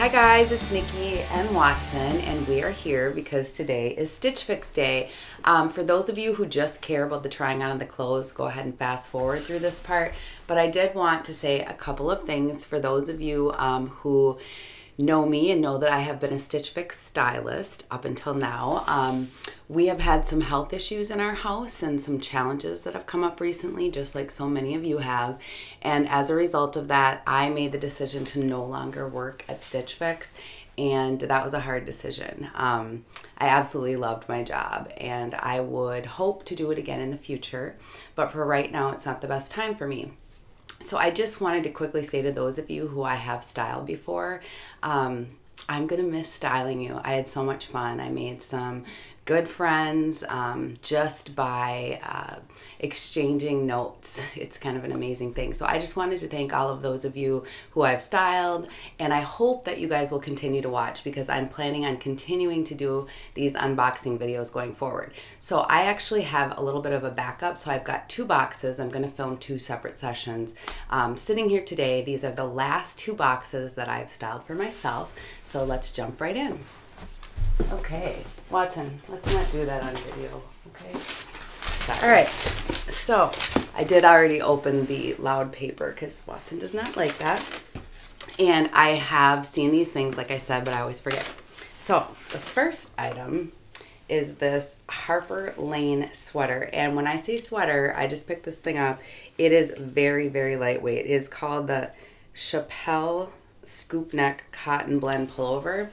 Hi guys, it's Nikki and Watson, and we are here because today is Stitch Fix Day. For those of you who just care about the trying on of the clothes, go ahead and fast forward through this part. But I did want to say a couple of things for those of you who know me and know that I have been a Stitch Fix stylist up until now. We have had some health issues in our house and some challenges that have come up recently, just like so many of you have. And as a result of that, I made the decision to no longer work at Stitch Fix, and that was a hard decision. I absolutely loved my job, and I would hope to do it again in the future, but for right now, it's not the best time for me. So I just wanted to quickly say to those of you who I have styled before, I'm going to miss styling you. I had so much fun. I made some good friends just by exchanging notes. It's kind of an amazing thing. So I just wanted to thank all of those of you who I've styled, and I hope that you guys will continue to watch because I'm planning on continuing to do these unboxing videos going forward. So I actually have a little bit of a backup. So I've got 2 boxes. I'm going to film 2 separate sessions. Sitting here today, these are the last 2 boxes that I've styled for myself. So let's jump right in. Okay, Watson, let's not do that on video, okay? Sorry. All right, so I did already open the loud paper because Watson does not like that. And I have seen these things, like I said, but I always forget. So the first item is this Harper Lane sweater. And when I say sweater, I just picked this thing up. It is very, very lightweight. It is called the Chappelle Scoop Neck Cotton Blend Pullover.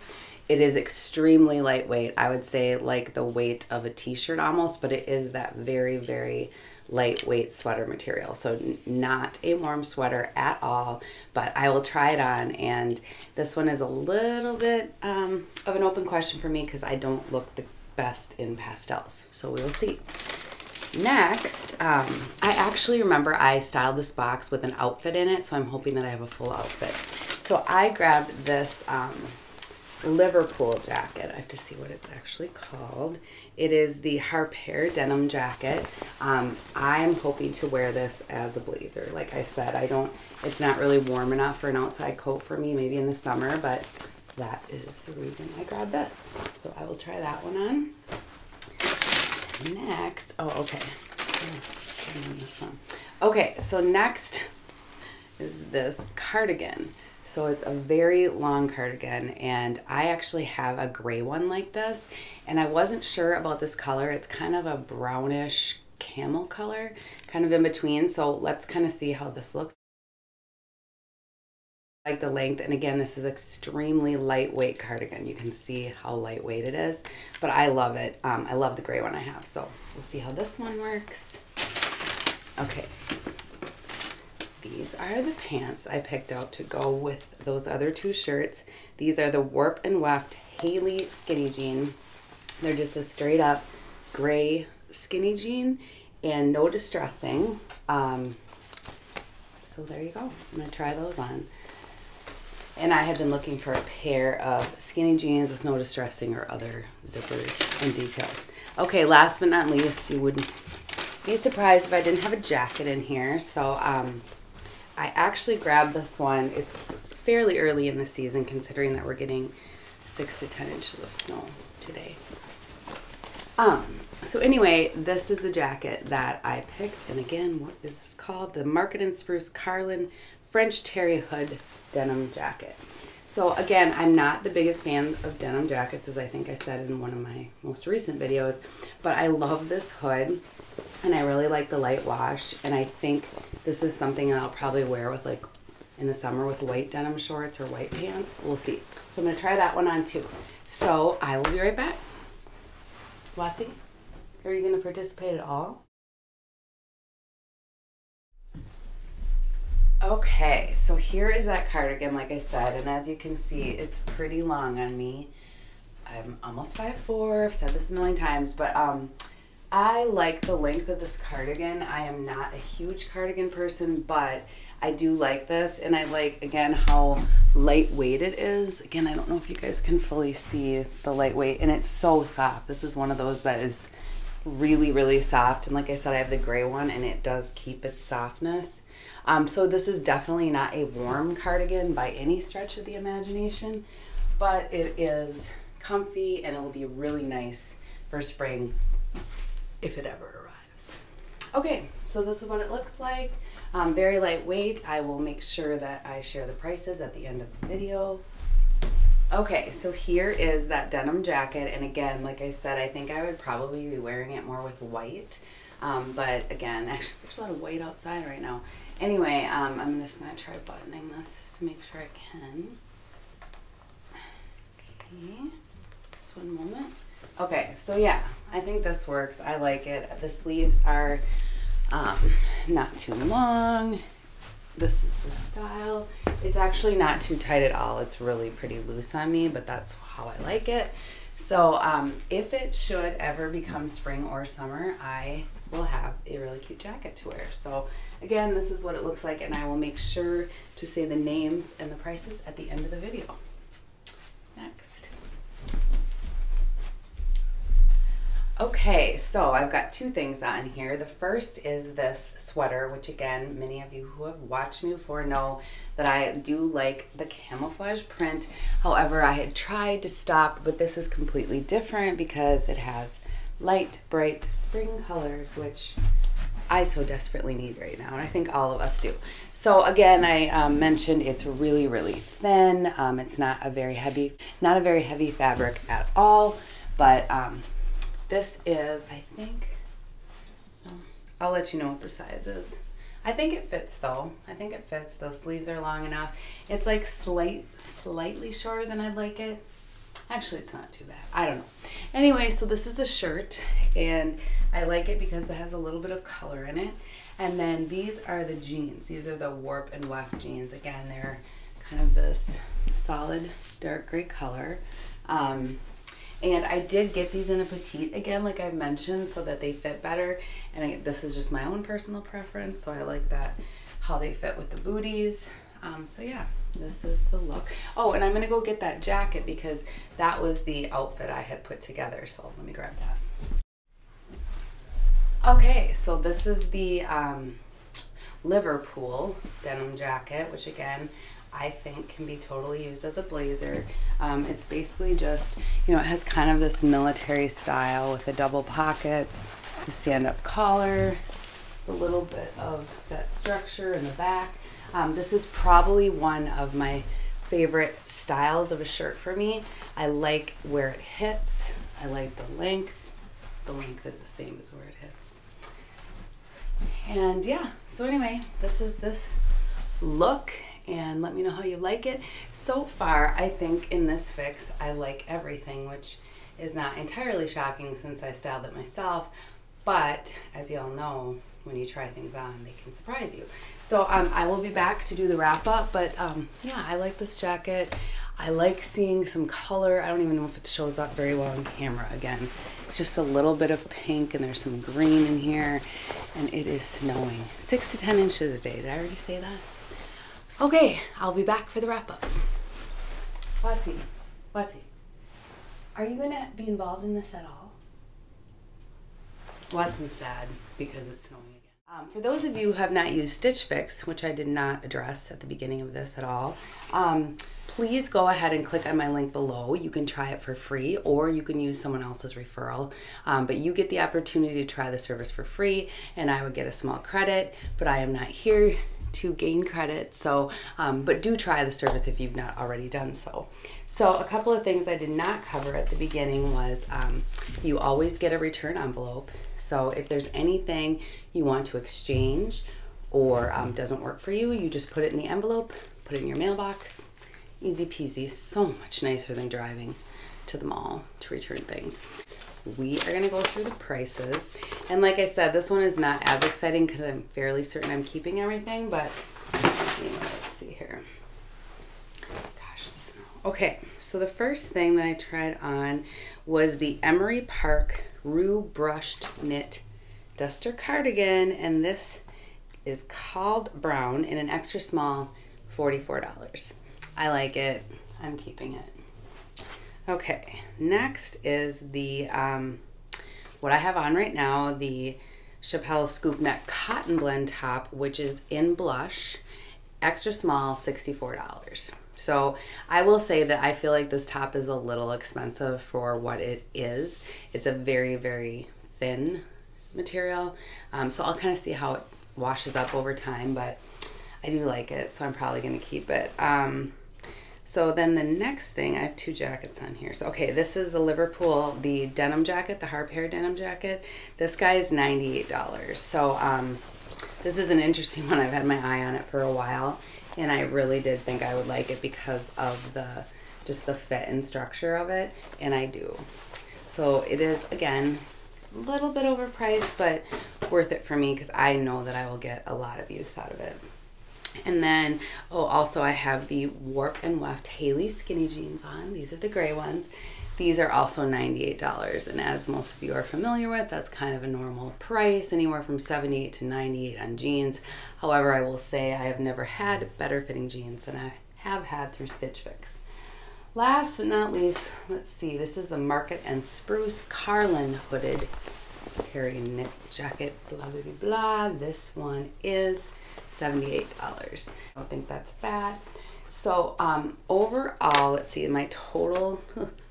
It is extremely lightweight. I would say like the weight of a t-shirt almost, but it is that very, very lightweight sweater material. So not a warm sweater at all, but I will try it on. And this one is a little bit of an open question for me because I don't look the best in pastels. So we will see. Next, I actually remember I styled this box with an outfit in it, so I'm hoping that I have a full outfit. So I grabbed this Liverpool jacket. I have to see what it's actually called. It is the Harper denim jacket. I'm hoping to wear this as a blazer. Like I said, it's not really warm enough for an outside coat for me, maybe in the summer, but that is the reason I grabbed this. So I will try that one on. Next, okay, so next is this cardigan. So it's a very long cardigan, and I actually have a gray one like this, and I wasn't sure about this color. It's kind of a brownish camel color, kind of in between. So let's kind of see how this looks. I like the length, and again, this is extremely lightweight cardigan. You can see how lightweight it is, but I love it. I love the gray one I have, so we'll see how this one works. Okay. These are the pants I picked out to go with those other 2 shirts. These are the Warp and Weft Haley skinny jean. They're just a straight up gray skinny jean and no distressing. So there you go. I'm gonna try those on. And I have been looking for a pair of skinny jeans with no distressing or other zippers and details. Okay, last but not least, you wouldn't be surprised if I didn't have a jacket in here. So I actually grabbed this one. It's fairly early in the season considering that we're getting 6 to 10 inches of snow today. So anyway, this is the jacket that I picked. And again, what is this called? The Market & Spruce Carlin French Terry Hood denim jacket. So again, I'm not the biggest fan of denim jackets, as I think I said in one of my most recent videos, but I love this hood and I really like the light wash, and I think this is something that I'll probably wear with like in the summer with white denim shorts or white pants. We'll see. So I'm going to try that one on too. So I will be right back. Watsy, are you going to participate at all? Okay, so here is that cardigan, like I said, and as you can see, it's pretty long on me. I'm almost 5'4", I've said this a million times, but I like the length of this cardigan. I am not a huge cardigan person, but I do like this, and I like, again, how lightweight it is. Again, I don't know if you guys can fully see the lightweight, and it's so soft. This is one of those that is really, really soft, and like I said, I have the gray one, and it does keep its softness. So this is definitely not a warm cardigan by any stretch of the imagination, but it is comfy and it will be really nice for spring if it ever arrives. Okay, so this is what it looks like. Very lightweight. I will make sure that I share the prices at the end of the video. Okay, so here is that denim jacket, and again, like I said, I think I would probably be wearing it more with white, but again, actually there's a lot of white outside right now. Anyway, I'm just going to try buttoning this to make sure I can. Okay, just one moment. Okay, so yeah, I think this works. I like it. The sleeves are not too long. This is the style. It's actually not too tight at all. It's really pretty loose on me, but that's how I like it. So if it should ever become spring or summer, I will have a really cute jacket to wear. So again, this is what it looks like, and I will make sure to say the names and the prices at the end of the video. Next. Okay, so I've got two things on here. The first is this sweater, which again, many of you who have watched me before know that I do like the camouflage print. However, I had tried to stop, but this is completely different because it has light, bright spring colors, which I so desperately need right now, and I think all of us do. So again, I mentioned it's really, really thin. It's not a very heavy fabric at all, but this is, I think, I'll let you know what the size is. I think it fits though. I think it fits. The sleeves are long enough. It's like slightly shorter than I'd like it. Actually, it's not too bad. I don't know. Anyway, so this is a shirt, and I like it because it has a little bit of color in it. And then these are the jeans. These are the warp and weft jeans. Again, they're kind of this solid dark gray color. And I did get these in a petite, again, like I've mentioned, so that they fit better. And this is just my own personal preference, so I like that, how they fit with the booties. So yeah, this is the look. Oh, and I'm gonna go get that jacket because that was the outfit I had put together. So let me grab that. Okay, so this is the Liverpool denim jacket, which again, I think can be totally used as a blazer. It's basically just, you know, it has kind of this military style with the double pockets, the stand-up collar, a little bit of that structure in the back. This is probably one of my favorite styles of a shirt for me. I like where it hits. I like the length. The length is the same as where it hits. And yeah, so anyway, this is this look, and let me know how you like it. So far, I think in this fix, I like everything, which is not entirely shocking since I styled it myself, but as you all know, when you try things on, they can surprise you. So I will be back to do the wrap up, but yeah, I like this jacket. I like seeing some color. I don't even know if it shows up very well on camera. Again, it's just a little bit of pink, and there's some green in here, and it is snowing. 6 to 10 inches a day. Did I already say that? Okay, I'll be back for the wrap up. Watsy, are you gonna be involved in this at all? Watson's sad because it's snowing again. For those of you who have not used Stitch Fix, which I did not address at the beginning of this at all, please go ahead and click on my link below. You can try it for free, or you can use someone else's referral. But you get the opportunity to try the service for free, and I would get a small credit, but I am not here to gain credit. So, but do try the service if you've not already done so. So a couple of things I did not cover at the beginning was you always get a return envelope. So if there's anything you want to exchange or doesn't work for you, you just put it in the envelope, put it in your mailbox. Easy peasy. So much nicer than driving to the mall to return things. We are going to go through the prices. And like I said, this one is not as exciting because I'm fairly certain I'm keeping everything, but anyway, let's see here. Gosh, the snow. Okay, so the first thing that I tried on was the Emery Park Rue Brushed Knit Duster Cardigan, and this is called Brown in an extra small, $44. I like it. I'm keeping it. Okay, next is the what I have on right now, the Chappelle Scoop Neck Cotton Blend top, which is in blush, extra small, $64. So I will say that I feel like this top is a little expensive for what it is. It's a very, very thin material. So I'll kind of see how it washes up over time, but I do like it, so I'm probably going to keep it. So then the next thing, I have 2 jackets on here. So, okay, this is the Liverpool, the denim jacket, the harp hair denim jacket. This guy is $98. So this is an interesting one. I've had my eye on it for a while, and I really did think I would like it because of just the fit and structure of it, and I do. So it is, again, a little bit overpriced, but worth it for me because I know that I will get a lot of use out of it. And then, oh, also I have the Warp and Weft Haley skinny jeans on. These are the gray ones. These are also $98. And as most of you are familiar with, that's kind of a normal price, anywhere from $78 to $98 on jeans. However, I will say I have never had better fitting jeans than I have had through Stitch Fix. Last but not least, let's see, this is the Market and Spruce Carlin hooded terry knit jacket, blah, blah, blah, blah. This one is $78. I don't think that's bad. So overall, let's see, my total,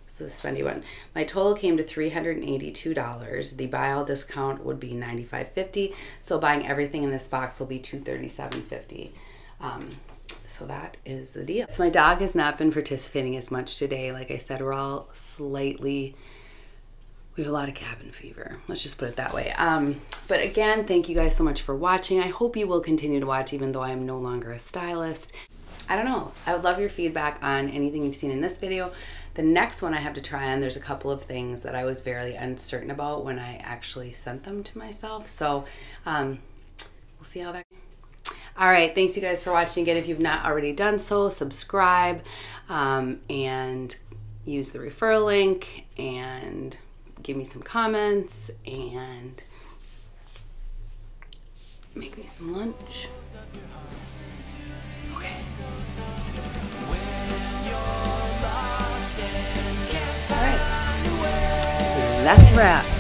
this is a spendy one. My total came to $382. The buy all discount would be $95.50. So buying everything in this box will be $237.50. So that is the deal. So my dog has not been participating as much today. Like I said, we're all slightly, we have a lot of cabin fever. Let's just put it that way. But again, thank you guys so much for watching. I hope you will continue to watch even though I am no longer a stylist. I don't know. I would love your feedback on anything you've seen in this video. The next one I have to try on, there's a couple of things that I was very uncertain about when I actually sent them to myself. So we'll see how that goes. All right, thanks you guys for watching. Again, if you've not already done so, subscribe and use the referral link and give me some comments and make me some lunch. Okay. All right. That's a wrap.